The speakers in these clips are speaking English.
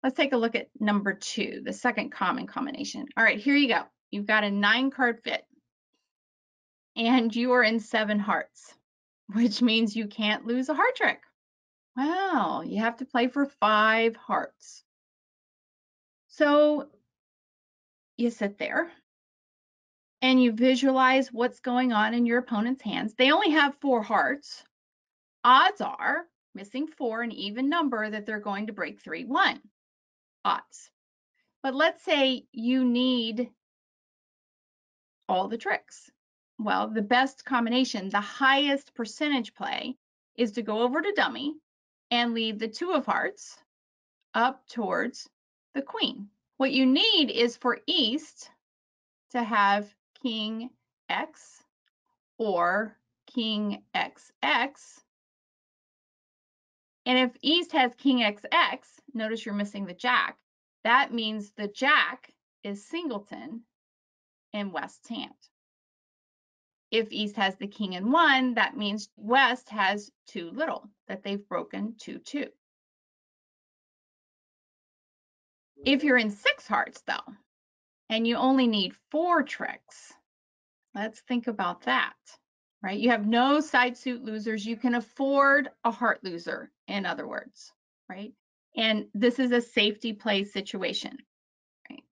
Let's take a look at number 2, the second common combination. All right, here you go. You've got a 9-card fit and you are in 7 hearts, which means you can't lose a heart trick. Wow, you have to play for 5 hearts. So you sit there and you visualize what's going on in your opponent's hands. They only have 4 hearts. Odds are, missing 4, an even number, that they're going to break 3-1. Odds. But let's say you need all the tricks. Well, the best combination, the highest percentage play, is to go over to dummy and lead the 2 of hearts up towards the queen. What you need is for East to have King X or King XX. And if East has King XX, notice you're missing the Jack. That means the Jack is singleton in West's hand. If East has the King and 1, that means West has too little, that they've broken 2-2. If you're in 6 hearts, though, and you only need 4 tricks, let's think about that, right? You have no side suit losers. You can afford a heart loser, in other words, right? And this is a safety play situation, right?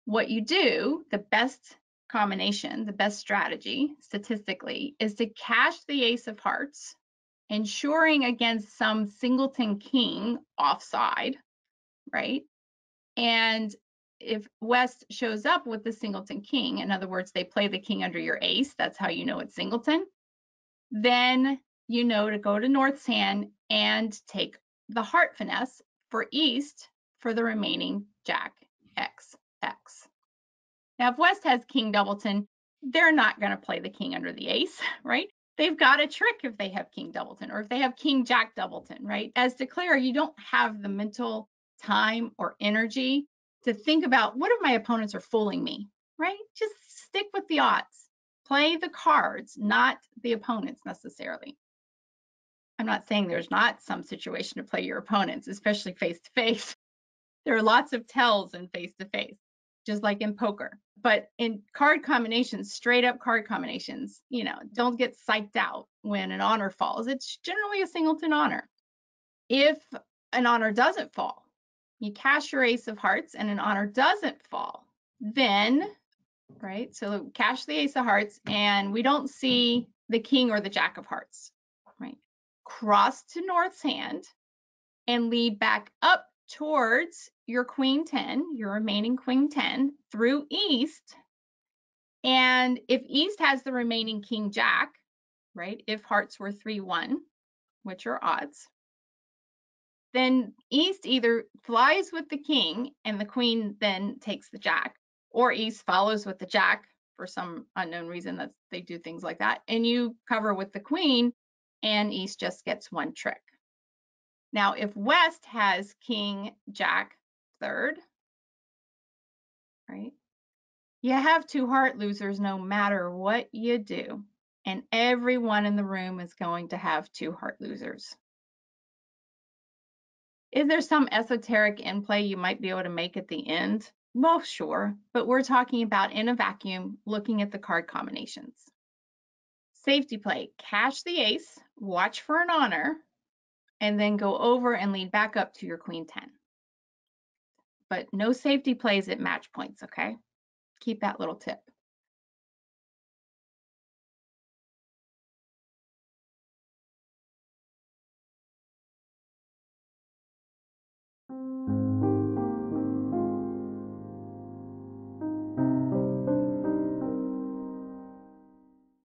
What you do, the best combination, the best strategy statistically, is to cash the ace of hearts, ensuring against some singleton king offside, right? And if West shows up with the singleton king, in other words, they play the king under your ace, that's how you know it's singleton, then you know to go to North's hand and take the heart finesse for East for the remaining Jack X X. Now, if West has King Doubleton, they're not going to play the king under the ace, right? They've got a trick if they have King Doubleton, or if they have King Jack Doubleton, right? As declare, you don't have the mental time or energy to think about what if my opponents are fooling me, right? Just stick with the odds. Play the cards, not the opponents necessarily. I'm not saying there's not some situation to play your opponents, especially face to face. There are lots of tells in face to face, just like in poker. But in card combinations, straight up card combinations, don't get psyched out when an honor falls. It's generally a singleton honor. If an honor doesn't fall, you cash your ace of hearts and an honor doesn't fall, then, right, so cash the ace of hearts and we don't see the king or the jack of hearts, right? Cross to North's hand and lead back up towards your queen 10, your remaining queen 10, through East. And if East has the remaining king jack, right, if hearts were 3-1, which are odds, then East either flies with the king and the queen then takes the jack, or East follows with the jack for some unknown reason that they do things like that, and you cover with the queen and East just gets 1 trick. Now, if West has King Jack third, right, you have 2 heart losers no matter what you do, and everyone in the room is going to have 2 heart losers. Is there some esoteric in play you might be able to make at the end? Well, sure, but we're talking about in a vacuum, looking at the card combinations. Safety play, cash the ace, watch for an honor, and then go over and lead back up to your queen 10. But no safety plays at match points, okay? Keep that little tip.